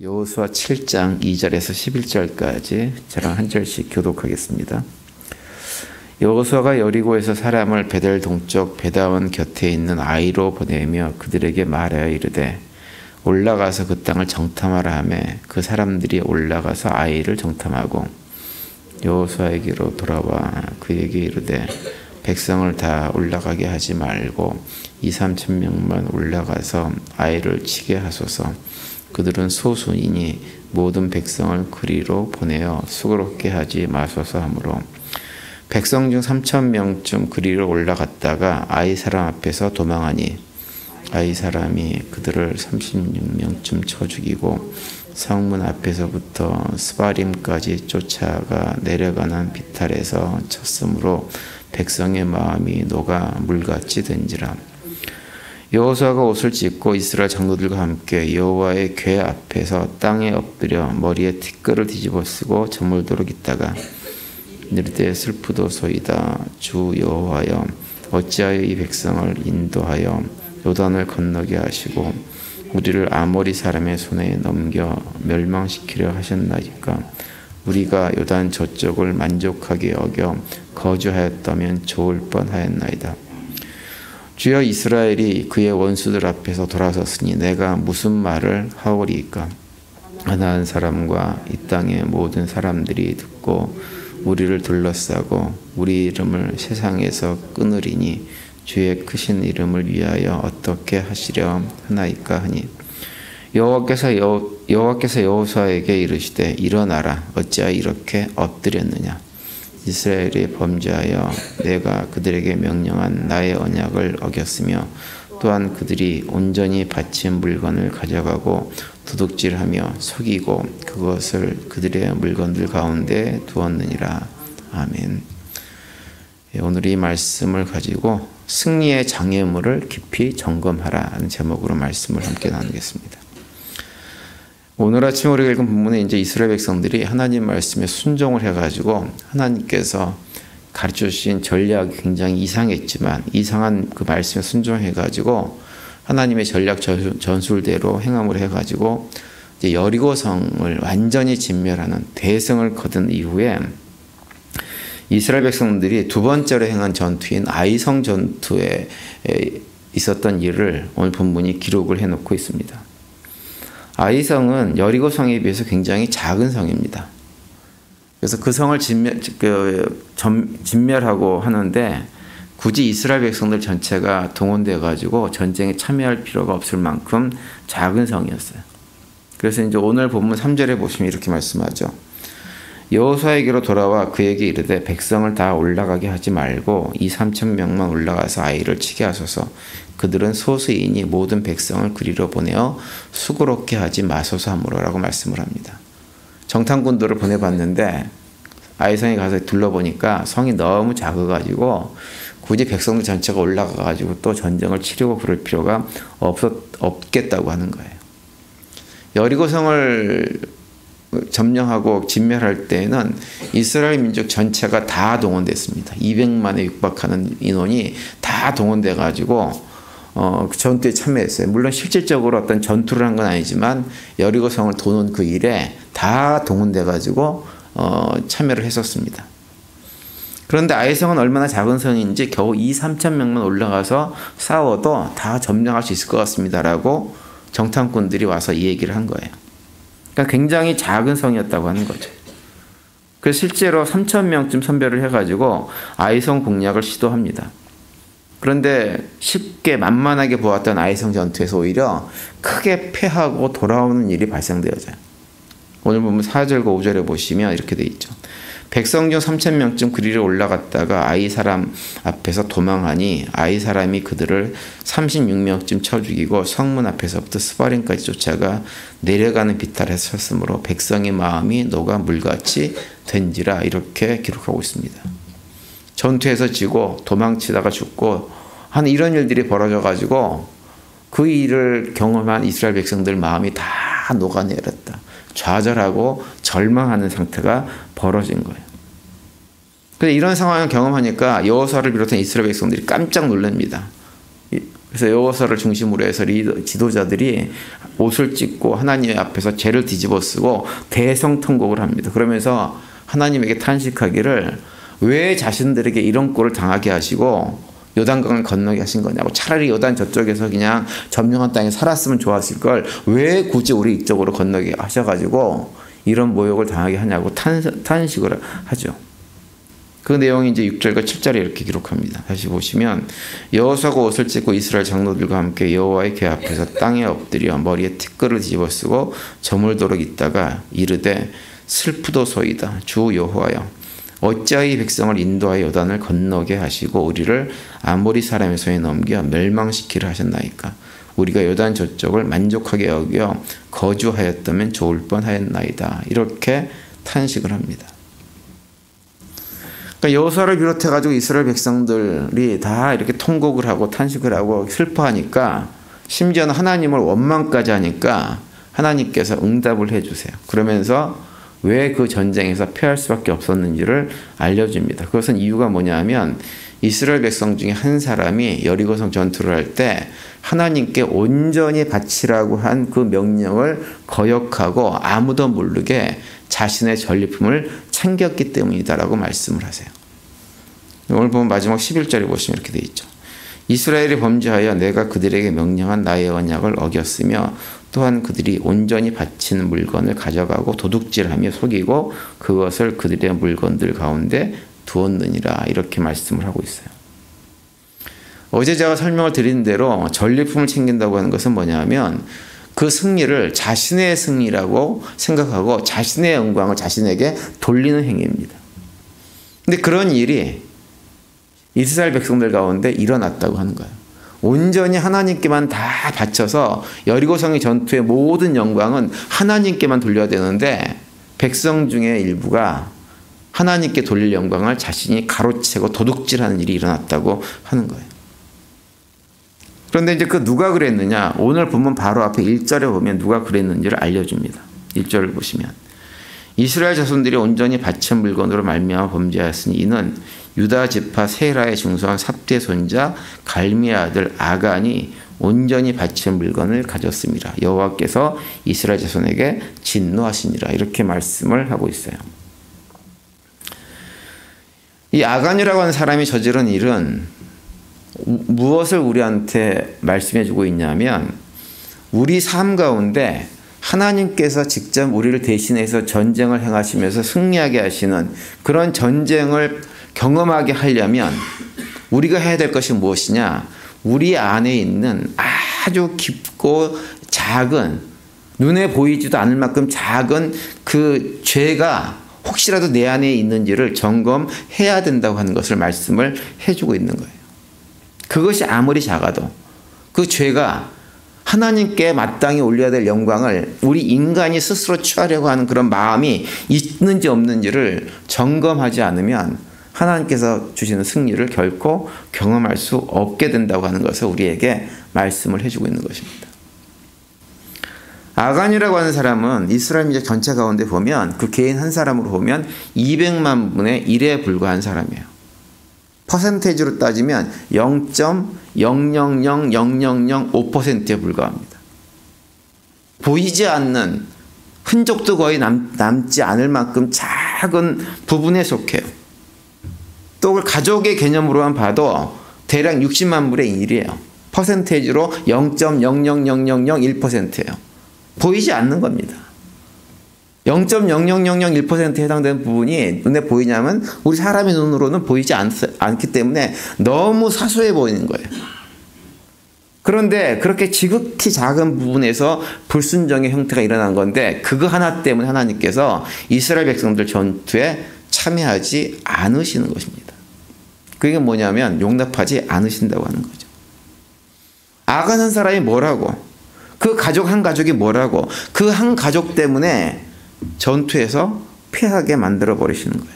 여호수아 7장 2절에서 11절까지 저랑 한 절씩 교독하겠습니다. 여호수아가 여리고에서 사람을 베델 동쪽 베다원 곁에 있는 아이로 보내며 그들에게 말하여 이르되 올라가서 그 땅을 정탐하라 하며 그 사람들이 올라가서 아이를 정탐하고 여호수아에게로 돌아와 그에게 이르되 백성을 다 올라가게 하지 말고 2-3천 명만 올라가서 아이를 치게 하소서. 그들은 소수이니 모든 백성을 그리로 보내어 수고롭게 하지 마소서 하므로 백성 중 3천 명쯤 그리로 올라갔다가 아이 사람 앞에서 도망하니 아이 사람이 그들을 36명쯤 쳐 죽이고 성문 앞에서부터 스바림까지 쫓아가 내려가는 비탈에서 쳤으므로 백성의 마음이 녹아 물같이 된지라. 여호수아가 옷을 찢고 이스라엘 장로들과 함께 여호와의 궤 앞에서 땅에 엎드려 머리에 티끌을 뒤집어 쓰고 저물도록 있다가 이르되 슬프도소이다. 주 여호와여 어찌하여 이 백성을 인도하여 요단을 건너게 하시고 우리를 아모리 사람의 손에 넘겨 멸망시키려 하셨나이까. 우리가 요단 저쪽을 만족하게 여겨 거주하였다면 좋을 뻔하였나이다. 주여 이스라엘이 그의 원수들 앞에서 돌아섰으니 내가 무슨 말을 하오리이까. 가나안 사람과 이 땅의 모든 사람들이 듣고 우리를 둘러싸고 우리 이름을 세상에서 끊으리니 주의 크신 이름을 위하여 어떻게 하시려 하나이까 하니 여호와께서 여호수아에게 이르시되 일어나라. 어찌하여 이렇게 엎드렸느냐. 이스라엘이 범죄하여 내가 그들에게 명령한 나의 언약을 어겼으며 또한 그들이 온전히 바친 물건을 가져가고 도둑질하며 속이고 그것을 그들의 물건들 가운데 두었느니라. 아멘. 오늘 이 말씀을 가지고 승리의 장애물을 깊이 점검하라 하는 제목으로 말씀을 함께 나누겠습니다. 오늘 아침 우리가 읽은 본문에 이제 이스라엘 백성들이 하나님 말씀에 순종을 해가지고 하나님께서 가르쳐 주신 전략이 굉장히 이상했지만 이상한 그 말씀에 순종해가지고 하나님의 전략 전술대로 행함을 해가지고 이제 여리고성을 완전히 진멸하는 대승을 거둔 이후에 이스라엘 백성들이 두 번째로 행한 전투인 아이성 전투에 있었던 일을 오늘 본문이 기록을 해놓고 있습니다. 아이성은 여리고성에 비해서 굉장히 작은 성입니다. 그래서 그 성을 진멸하고 하는데 굳이 이스라엘 백성들 전체가 동원되어 가지고 전쟁에 참여할 필요가 없을 만큼 작은 성이었어요. 그래서 이제 오늘 본문 3절에 보시면 이렇게 말씀하죠. 여호수아에게로 돌아와 그에게 이르되 백성을 다 올라가게 하지 말고 2-3천 명만 올라가서 아이를 치게 하소서. 그들은 소수이니 모든 백성을 그리로 보내어 수고롭게 하지 마소서 하므로라고 말씀을 합니다. 정탐꾼들을 보내봤는데 아이성에 가서 둘러보니까 성이 너무 작아가지고 굳이 백성들 전체가 올라가가지고 또 전쟁을 치르고 그럴 필요가 없겠다고 하는 거예요. 여리고성을 점령하고 진멸할 때에는 이스라엘 민족 전체가 다 동원됐습니다. 200만에 육박하는 인원이 다 동원돼가지고 전투에 참여했어요. 물론 실질적으로 어떤 전투를 한 건 아니지만 여리고성을 도는 그 일에 다 동원돼가지고 참여를 했었습니다. 그런데 아이성은 얼마나 작은 성인지 겨우 2-3천 명만 올라가서 싸워도 다 점령할 수 있을 것 같습니다라고 정탐꾼들이 와서 이 얘기를 한 거예요. 그러니까 굉장히 작은 성이었다고 하는 거죠. 그래서 실제로 3천 명쯤 선별을 해가지고 아이성 공략을 시도합니다. 그런데 쉽게 만만하게 보았던 아이성 전투에서 오히려 크게 패하고 돌아오는 일이 발생되어져요. 오늘 보면 4절과 5절에 보시면 이렇게 돼 있죠. 백성 중 3천 명쯤 그리로 올라갔다가 아이 사람 앞에서 도망하니 아이 사람이 그들을 36명쯤 쳐 죽이고 성문 앞에서부터 스바림까지 쫓아가 내려가는 비탈에 섰으므로 백성의 마음이 녹아 물같이 된지라. 이렇게 기록하고 있습니다. 전투에서 지고 도망치다가 죽고 하는 이런 일들이 벌어져가지고 그 일을 경험한 이스라엘 백성들 마음이 다 녹아내렸다. 좌절하고 절망하는 상태가 벌어진 거예요. 근데 이런 상황을 경험하니까 여호수아를 비롯한 이스라엘 백성들이 깜짝 놀랍니다. 그래서 여호수아를 중심으로 해서 지도자들이 옷을 찢고 하나님 앞에서 죄를 뒤집어 쓰고 대성통곡을 합니다. 그러면서 하나님에게 탄식하기를 왜 자신들에게 이런 꼴을 당하게 하시고 요단강을 건너게 하신 거냐고, 차라리 요단 저쪽에서 그냥 점령한 땅에 살았으면 좋았을 걸 왜 굳이 우리 이쪽으로 건너게 하셔가지고 이런 모욕을 당하게 하냐고 탄식을 하죠. 그 내용이 이제 6절과 7절에 이렇게 기록합니다. 다시 보시면 여호수아가 옷을 찢고 이스라엘 장로들과 함께 여호와의 궤 앞에서 땅에 엎드려 머리에 티끌을 뒤집어 쓰고 저물도록 있다가 이르되 슬프도소이다. 주 여호와여, 어찌하여 이 백성을 인도하여 요단을 건너게 하시고 우리를 아모리 사람의 손에 넘겨 멸망시키려 하셨나이까. 우리가 요단 저쪽을 만족하게 여겨 거주하였다면 좋을 뻔하였나이다. 이렇게 탄식을 합니다. 그러니까 여호수아를 비롯해가지고 이스라엘 백성들이 다 이렇게 통곡을 하고 탄식을 하고 슬퍼하니까, 심지어는 하나님을 원망까지 하니까 하나님께서 응답을 해주세요. 그러면서 왜 그 전쟁에서 패할 수밖에 없었는지를 알려줍니다. 그것은 이유가 뭐냐면 이스라엘 백성 중에 한 사람이 여리고성 전투를 할 때 하나님께 온전히 바치라고 한 그 명령을 거역하고 아무도 모르게 자신의 전리품을 챙겼기 때문이다라고 말씀을 하세요. 오늘 보면 마지막 11절에 보시면 이렇게 되어 있죠. 이스라엘이 범죄하여 내가 그들에게 명령한 나의 언약을 어겼으며 또한 그들이 온전히 바친 물건을 가져가고 도둑질하며 속이고 그것을 그들의 물건들 가운데 두었느니라. 이렇게 말씀을 하고 있어요. 어제 제가 설명을 드린 대로 전리품을 챙긴다고 하는 것은 뭐냐면 그 승리를 자신의 승리라고 생각하고 자신의 영광을 자신에게 돌리는 행위입니다. 근데 그런 일이 이스라엘 백성들 가운데 일어났다고 하는 거예요. 온전히 하나님께만 다 바쳐서 여리고성의 전투의 모든 영광은 하나님께만 돌려야 되는데 백성 중에 일부가 하나님께 돌릴 영광을 자신이 가로채고 도둑질하는 일이 일어났다고 하는 거예요. 그런데 이제 그 누가 그랬느냐, 오늘 보면 바로 앞에 1절에 보면 누가 그랬는지를 알려줍니다. 1절을 보시면 이스라엘 자손들이 온전히 바친 물건으로 말미암아 범죄하였으니 이는 유다 지파 세라의 중소한 삽대 손자 갈미의 아들 아간이 온전히 바친 물건을 가졌습니다. 여호와께서 이스라엘 자손에게 진노하시니라. 이렇게 말씀을 하고 있어요. 이 아간이라고 하는 사람이 저지른 일은 무엇을 우리한테 말씀해 주고 있냐면 우리 삶 가운데 하나님께서 직접 우리를 대신해서 전쟁을 행하시면서 승리하게 하시는 그런 전쟁을 경험하게 하려면 우리가 해야 될 것이 무엇이냐, 우리 안에 있는 아주 깊고 작은, 눈에 보이지도 않을 만큼 작은 그 죄가 혹시라도 내 안에 있는지를 점검해야 된다고 하는 것을 말씀을 해주고 있는 거예요. 그것이 아무리 작아도 그 죄가 하나님께 마땅히 올려야 될 영광을 우리 인간이 스스로 취하려고 하는 그런 마음이 있는지 없는지를 점검하지 않으면 하나님께서 주시는 승리를 결코 경험할 수 없게 된다고 하는 것을 우리에게 말씀을 해주고 있는 것입니다. 아간이라고 하는 사람은 이스라엘 민족 전체 가운데 보면 그 개인 한 사람으로 보면 200만 분의 1에 불과한 사람이에요. 퍼센테이지로 따지면 0.000005%에 불과합니다. 보이지 않는 흔적도 거의 남지 않을 만큼 작은 부분에 속해요. 또 가족의 개념으로만 봐도 대략 60만 분의 1이에요. 퍼센테이지로 0.00001%예요. 보이지 않는 겁니다. 0.00001%에 해당되는 부분이 눈에 보이냐면 우리 사람의 눈으로는 보이지 않기 때문에 너무 사소해 보이는 거예요. 그런데 그렇게 지극히 작은 부분에서 불순종의 형태가 일어난 건데 그거 하나 때문에 하나님께서 이스라엘 백성들 전투에 참여하지 않으시는 것입니다. 그게 뭐냐면 용납하지 않으신다고 하는 거죠. 아간 한 사람이 뭐라고, 그 가족 한 가족이 뭐라고, 그 한 가족 때문에 전투에서 패하게 만들어 버리시는 거예요.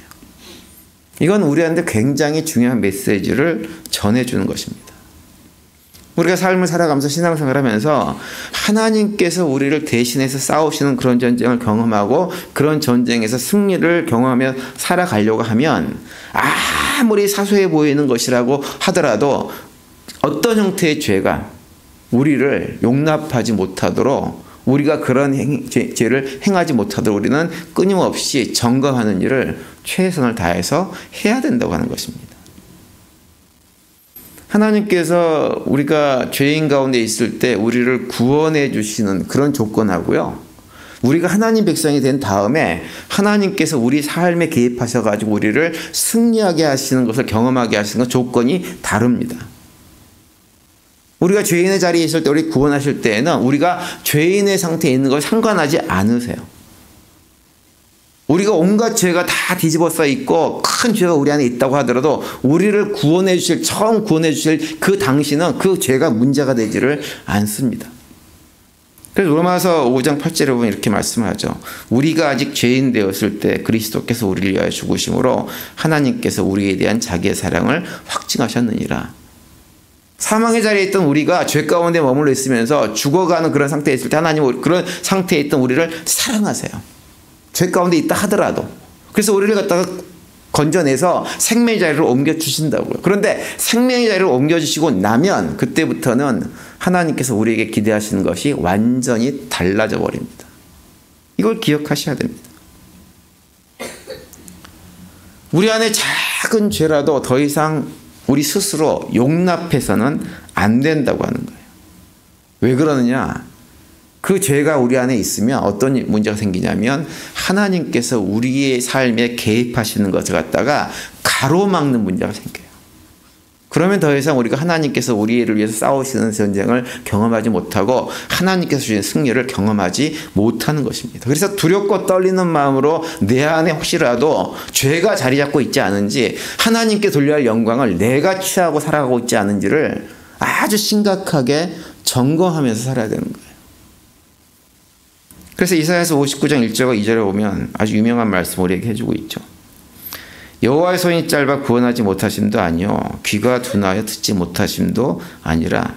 이건 우리한테 굉장히 중요한 메시지를 전해주는 것입니다. 우리가 삶을 살아가면서 신앙생활을 하면서 하나님께서 우리를 대신해서 싸우시는 그런 전쟁을 경험하고 그런 전쟁에서 승리를 경험하며 살아가려고 하면 아무리 사소해 보이는 것이라고 하더라도 어떤 형태의 죄가 우리를 용납하지 못하도록, 우리가 그런 죄를 행하지 못하도록 우리는 끊임없이 점검하는 일을 최선을 다해서 해야 된다고 하는 것입니다. 하나님께서 우리가 죄인 가운데 있을 때 우리를 구원해 주시는 그런 조건하고요, 우리가 하나님 백성이 된 다음에 하나님께서 우리 삶에 개입하셔가지고 우리를 승리하게 하시는 것을 경험하게 하시는 것, 조건이 다릅니다. 우리가 죄인의 자리에 있을 때, 우리 구원하실 때에는 우리가 죄인의 상태에 있는 걸 상관하지 않으세요. 우리가 온갖 죄가 다 뒤집어 써 있고 큰 죄가 우리 안에 있다고 하더라도 우리를 구원해 주실, 처음 구원해 주실 그 당시는 그 죄가 문제가 되지를 않습니다. 그래서 로마서 5장 8절에 보면 이렇게 말씀하죠. 우리가 아직 죄인 되었을 때 그리스도께서 우리를 위하여 죽으심으로 하나님께서 우리에 대한 자기의 사랑을 확증하셨느니라. 사망의 자리에 있던 우리가 죄 가운데 머물러 있으면서 죽어가는 그런 상태에 있을 때 하나님은 그런 상태에 있던 우리를 사랑하세요. 죄 가운데 있다 하더라도. 그래서 우리를 갖다가 건져내서 생명의 자리로 옮겨주신다고요. 그런데 생명의 자리로 옮겨주시고 나면 그때부터는 하나님께서 우리에게 기대하시는 것이 완전히 달라져 버립니다. 이걸 기억하셔야 됩니다. 우리 안에 작은 죄라도 더 이상 우리 스스로 용납해서는 안 된다고 하는 거예요. 왜 그러느냐? 그 죄가 우리 안에 있으면 어떤 문제가 생기냐면 하나님께서 우리의 삶에 개입하시는 것을 갖다가 가로막는 문제가 생겨요. 그러면 더 이상 우리가 하나님께서 우리를 위해서 싸우시는 전쟁을 경험하지 못하고 하나님께서 주신 승리를 경험하지 못하는 것입니다. 그래서 두렵고 떨리는 마음으로 내 안에 혹시라도 죄가 자리 잡고 있지 않은지, 하나님께 돌려야 할 영광을 내가 취하고 살아가고 있지 않은지를 아주 심각하게 점검하면서 살아야 되는 거예요. 그래서 이사야서 59장 1절과 2절에 보면 아주 유명한 말씀을 우리에게 해주고 있죠. 여호와의 손이 짧아 구원하지 못하심도 아니요 귀가 둔하여 듣지 못하심도 아니라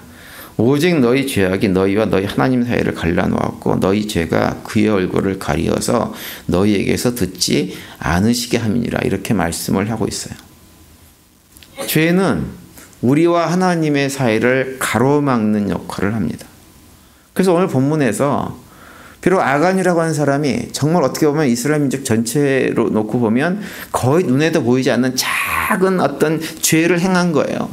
오직 너희 죄악이 너희와 너희 하나님 사이를 갈라놓았고 너희 죄가 그의 얼굴을 가리어서 너희에게서 듣지 않으시게 함이니라. 이렇게 말씀을 하고 있어요. 죄는 우리와 하나님의 사이를 가로막는 역할을 합니다. 그래서 오늘 본문에서 비록 아간이라고 하는 사람이 정말 어떻게 보면 이스라엘 민족 전체로 놓고 보면 거의 눈에도 보이지 않는 작은 어떤 죄를 행한 거예요.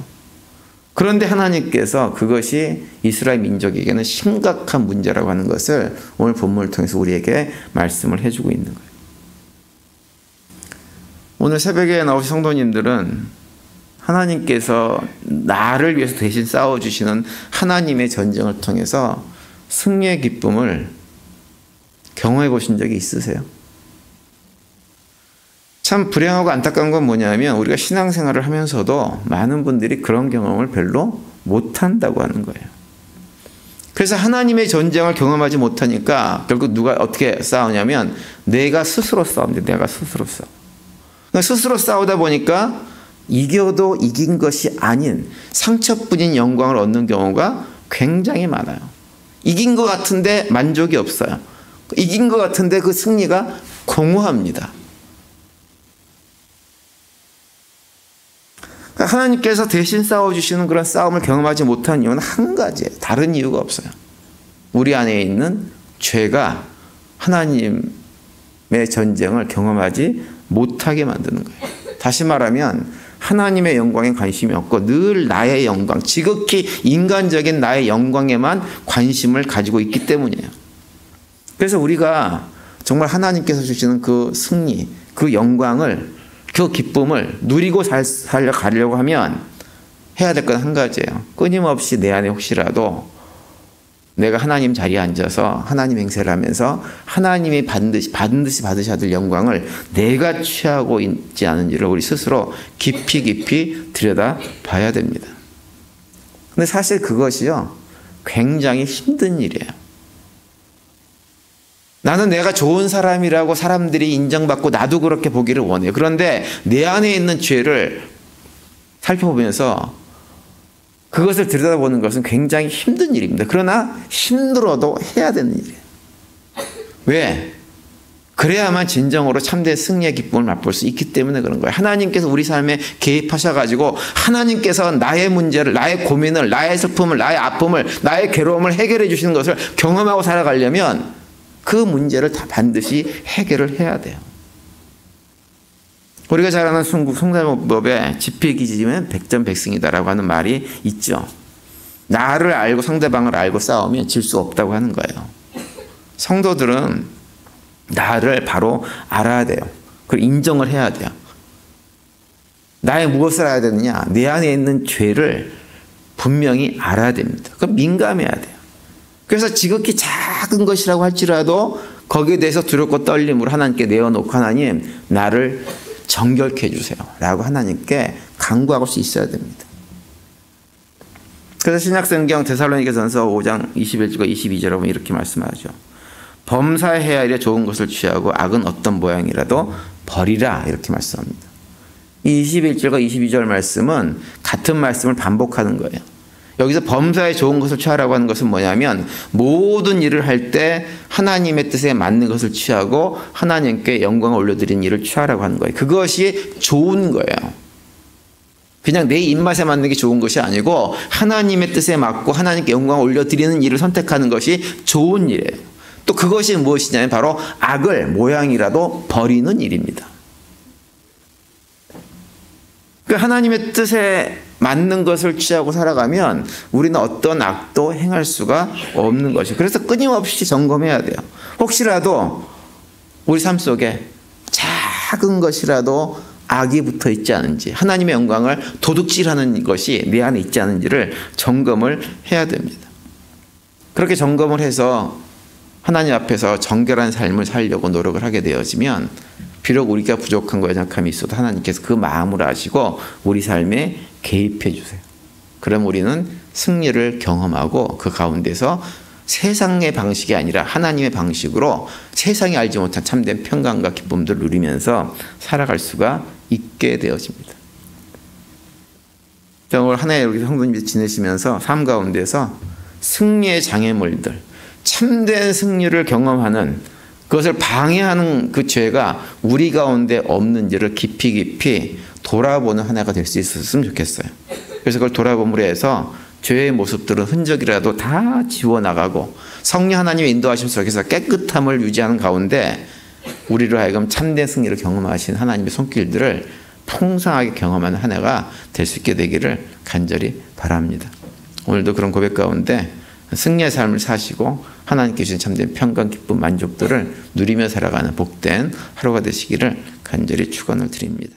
그런데 하나님께서 그것이 이스라엘 민족에게는 심각한 문제라고 하는 것을 오늘 본문을 통해서 우리에게 말씀을 해주고 있는 거예요. 오늘 새벽에 나오신 성도님들은 하나님께서 나를 위해서 대신 싸워주시는 하나님의 전쟁을 통해서 승리의 기쁨을 경험해 보신 적이 있으세요? 참 불행하고 안타까운 건 뭐냐면 우리가 신앙생활을 하면서도 많은 분들이 그런 경험을 별로 못한다고 하는 거예요. 그래서 하나님의 전쟁을 경험하지 못하니까 결국 누가 어떻게 싸우냐면 내가 스스로 싸웁니다. 내가 스스로 싸워. 그러니까 스스로 싸우다 보니까 이겨도 이긴 것이 아닌 상처뿐인 영광을 얻는 경우가 굉장히 많아요. 이긴 것 같은데 만족이 없어요. 이긴 것 같은데 그 승리가 공허합니다. 하나님께서 대신 싸워주시는 그런 싸움을 경험하지 못한 이유는 한 가지예요. 다른 이유가 없어요. 우리 안에 있는 죄가 하나님의 전쟁을 경험하지 못하게 만드는 거예요. 다시 말하면 하나님의 영광에 관심이 없고 늘 나의 영광, 지극히 인간적인 나의 영광에만 관심을 가지고 있기 때문이에요. 그래서 우리가 정말 하나님께서 주시는 그 승리, 그 영광을, 그 기쁨을 누리고 살려가려고 하면 해야 될 건 한 가지예요. 끊임없이 내 안에 혹시라도 내가 하나님 자리에 앉아서 하나님 행세를 하면서 하나님이 반드시 받으셔야 될 영광을 내가 취하고 있지 않은지를 우리 스스로 깊이 들여다 봐야 됩니다. 근데 사실 그것이요, 굉장히 힘든 일이에요. 나는 내가 좋은 사람이라고 사람들이 인정받고 나도 그렇게 보기를 원해요. 그런데 내 안에 있는 죄를 살펴보면서 그것을 들여다보는 것은 굉장히 힘든 일입니다. 그러나 힘들어도 해야 되는 일이에요. 왜? 그래야만 진정으로 참된 승리의 기쁨을 맛볼 수 있기 때문에 그런 거예요. 하나님께서 우리 삶에 개입하셔가지고 하나님께서 나의 문제를, 나의 고민을, 나의 슬픔을, 나의 아픔을, 나의 괴로움을 해결해 주시는 것을 경험하고 살아가려면 그 문제를 다 반드시 해결을 해야 돼요. 우리가 잘 아는 성대모법에 지필기지면 백전백승이다라고 하는 말이 있죠. 나를 알고 상대방을 알고 싸우면 질 수 없다고 하는 거예요. 성도들은 나를 바로 알아야 돼요. 그리고 인정을 해야 돼요. 나의 무엇을 알아야 되느냐? 내 안에 있는 죄를 분명히 알아야 됩니다. 그럼 민감해야 돼요. 그래서 지극히 작은 것이라고 할지라도 거기에 대해서 두렵고 떨림으로 하나님께 내어놓고 하나님 나를 정결케 해주세요 라고 하나님께 간구할 수 있어야 됩니다. 그래서 신약성경 데살로니가전서 5장 21절과 22절에 보면 이렇게 말씀하죠. 범사해야 이래 좋은 것을 취하고 악은 어떤 모양이라도 버리라 이렇게 말씀합니다. 이 21절과 22절 말씀은 같은 말씀을 반복하는 거예요. 여기서 범사에 좋은 것을 취하라고 하는 것은 뭐냐면 모든 일을 할 때 하나님의 뜻에 맞는 것을 취하고 하나님께 영광을 올려드리는 일을 취하라고 하는 거예요. 그것이 좋은 거예요. 그냥 내 입맛에 맞는 게 좋은 것이 아니고 하나님의 뜻에 맞고 하나님께 영광을 올려드리는 일을 선택하는 것이 좋은 일이에요. 또 그것이 무엇이냐면 바로 악을 모양이라도 버리는 일입니다. 그러니까 하나님의 뜻에 맞는 것을 취하고 살아가면 우리는 어떤 악도 행할 수가 없는 것이에요. 그래서 끊임없이 점검해야 돼요. 혹시라도 우리 삶 속에 작은 것이라도 악이 붙어 있지 않은지, 하나님의 영광을 도둑질하는 것이 내 안에 있지 않은지를 점검을 해야 됩니다. 그렇게 점검을 해서 하나님 앞에서 정결한 삶을 살려고 노력을 하게 되어지면 비록 우리가 부족한 거 연약함이 있어도 하나님께서 그 마음을 아시고 우리 삶에 개입해 주세요. 그럼 우리는 승리를 경험하고 그 가운데서 세상의 방식이 아니라 하나님의 방식으로 세상이 알지 못한 참된 평강과 기쁨들을 누리면서 살아갈 수가 있게 되어집니다. 오늘 한 해 우리 성도님들 지내시면서 삶 가운데서 승리의 장애물들, 참된 승리를 경험하는 그것을 방해하는 그 죄가 우리 가운데 없는지를 깊이 돌아보는 한 해가 될 수 있었으면 좋겠어요. 그래서 그걸 돌아봄으로 해서 죄의 모습들은 흔적이라도 다 지워나가고 성령 하나님의 인도하심 속에서 깨끗함을 유지하는 가운데 우리로 하여금 참된 승리를 경험하신 하나님의 손길들을 풍성하게 경험하는 한 해가 될 수 있게 되기를 간절히 바랍니다. 오늘도 그런 고백 가운데 승리의 삶을 사시고 하나님께 주신 참된 평강, 기쁨, 만족들을 누리며 살아가는 복된 하루가 되시기를 간절히 축원을 드립니다.